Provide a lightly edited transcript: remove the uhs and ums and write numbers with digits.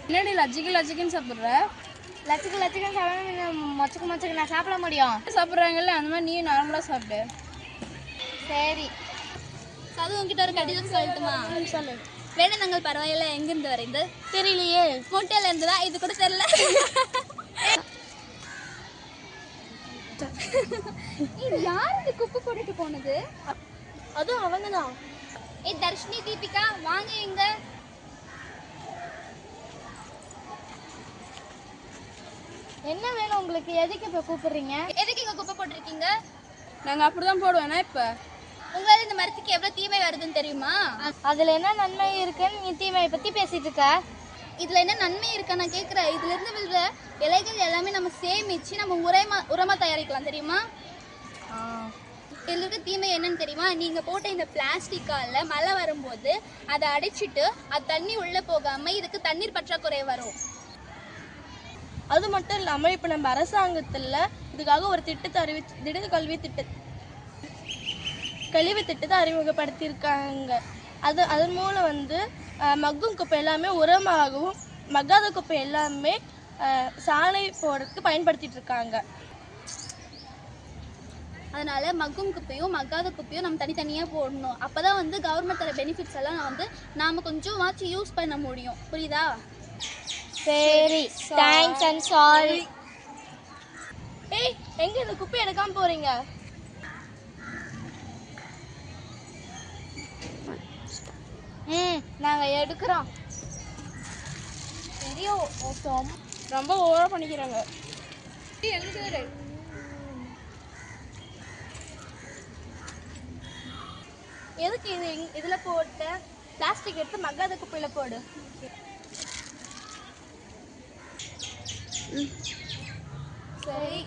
என்னடி லஜ்ஜிக்குன்னு சாப்பிட்ற? லட்சுக்கு சாப்பிட மொச்சுக்கு நான் சாப்பிட முடியும். சாப்பிட்றாங்கல்ல அந்த மாதிரி நீ நார்மலாக சாப்பிடு. சரி. அது உங்ககிட்ட ஒரு கடிதம் சொல்லட்டுமா? சொல்லு. வேடந்தாங்கல் பரவாயில்ல எங்கிருந்து வரைந்து தெரியலையே. மோட்டையில இருந்துதா? இது கூட தெரியல. இது யார் இது குப்பை போட்டுட்டு போனது? அதுவும் அவங்க தான். தர்ஷினி, தீபிகா வாங்க. எங்க என்ன வேணும் உங்களுக்கு? எதுக்கு இப்போ கூப்பிடுறீங்க? எதுக்கு இங்க குப்பை போட்டிருக்கீங்க? நாங்கள் அப்படி தான் போடுவேன்னா இப்போ உங்களால இந்த மரத்துக்கு எவ்வளவு தீமை வருதுன்னு தெரியுமா? அதுல என்ன நன்மை இருக்குன்னு நீ தீமையை பத்தி பேசிட்டு இருக்க. இதுல என்ன நன்மை இருக்கா நான் கேக்குறேன். இதுல இருந்து விழுற இலைகள் எல்லாமே நம்ம சேமிச்சு நம்ம உரமா தயாரிக்கலாம் தெரியுமா? இதுல இருக்க தீமை என்னன்னு தெரியுமா? நீங்க போட்ட இந்த பிளாஸ்டிக்கால மழை வரும்போது அதை அடைச்சிட்டு அது தண்ணி உள்ள போகாம இதுக்கு தண்ணீர் பற்றாக்குறை வரும். அது மட்டும் இல்லாம இப்ப நம்ம அரசாங்கத்துல இதுக்காக ஒரு திட்ட கழிவு திட்டத்தை அறிமுகப்படுத்தியிருக்காங்க. அதன் மூலம் வந்து மக்கும் குப்பை எல்லாமே உரமாகவும் மக்காத குப்பை எல்லாமே சாலை போடுறதுக்கு பயன்படுத்திட்டு இருக்காங்க. அதனால மக்கும் குப்பையும் மக்காத குப்பையும் நம்ம தனித்தனியாக போடணும். அப்பதான் வந்து கவர்மெண்ட் தர பெனிஃபிட்ஸ் எல்லாம் வந்து நாம கொஞ்சம் வாட்சி யூஸ் பண்ண முடியும். புரியுதா? சரி, தேங்க்ஸ் அண்ட் சாரி. ஏய், எங்க இந்த குப்பை எடுக்காம போறீங்க? நாங்க எடுக்கிறோம். தெரியும், ரொம்ப ஓவராக பண்ணிக்கிறாங்க. எதுக்கு இதுல போட்ட பிளாஸ்டிக் எடுத்து மக்காத குப்பையில போடு. சரி.